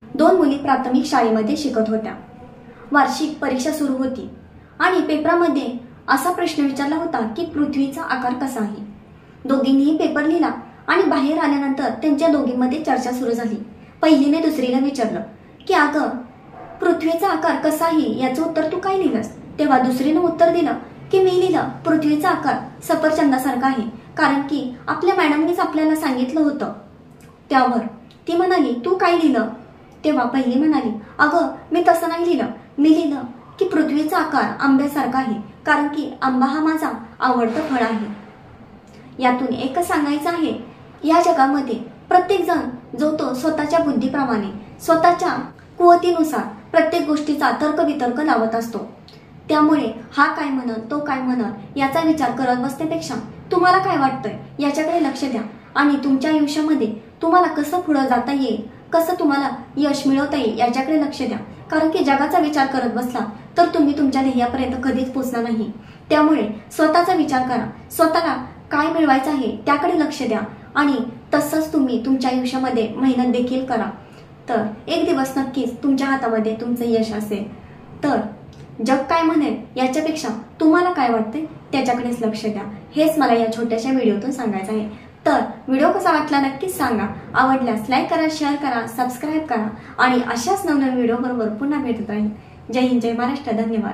दोन मुली प्राथमिक शाळेमध्ये शिकत होत्या। वार्षिक परीक्षा सुरू होती आणि पेपरामध्ये असा प्रश्न विचारला होता की पृथ्वीचा आकार कसा आहे। दोघींनीही पेपर लिहिला आणि बाहेर आल्यानंतर त्यांच्या दोघींमध्ये चर्चा सुरू झाली। पहिलीने दुसरीला विचारलं की अगं, पृथ्वीचा आकार कसा आहे याचं उत्तर तू काय लिहिलंस? तेव्हा दुसरीने उत्तर दिलं की मी लिहिलं पृथ्वीचा आकार सफरचंदासारखा आहे, कारण की आपल्या मॅडमनीच आपल्याला सांगितलं होतं। त्यावर ती म्हणाली तू काय लिहिलं? तेव्हा पहिली म्हणाली अगं, मी तसं नाही लिहिलं, मी लिहिलं की पृथ्वीचा आकार आंब्यासारखा आहे, कारण की आंबा हा माझा आवडतं फळ आहे। यातून एकच सांगायचं आहे, या जगामध्ये प्रत्येक जण जो तो स्वतःच्या बुद्धीप्रमाणे स्वतःच्या कुवतीनुसार प्रत्येक गोष्टीचा तर्कवितर्क लावत असतो। त्यामुळे हा काय म्हणत तो काय म्हणत याचा विचार करत बसण्यापेक्षा तुम्हाला काय वाटतंय याच्याकडे लक्ष द्या आणि तुमच्या आयुष्यामध्ये तुम्हाला कसं पुढे जाता येईल, कसं तुम्हाला यश मिळवता येईल याच्याकडे लक्ष द्या। कारण की जगाचा विचार करत बसला तर तुम्ही तुमच्या ध्येयापर्यंत कधीच पोहोचणार नाही। त्यामुळे स्वतःचा विचार करा, स्वतःला काय मिळवायचं आहे त्याकडे लक्ष द्या आणि तसंच तुम्ही तुमच्या आयुष्यामध्ये मेहनत देखील करा, तर एक दिवस नक्कीच तुमच्या हातामध्ये तुमचं यश असेल। तर जग काय म्हणेल याच्यापेक्षा तुम्हाला काय वाटते त्याच्याकडेच लक्ष द्या, हेच मला या छोट्याशा व्हिडिओतून सांगायचं आहे। तर व्हिडिओ कसा वाटला नक्कीच सांगा, आवडल्यास लाईक करा, शेअर करा, सबस्क्राईब करा आणि अशाच नवनवीन व्हिडिओ बरोबर पुन्हा भेटत राहील। जय हिंद, जय महाराष्ट्र, धन्यवाद।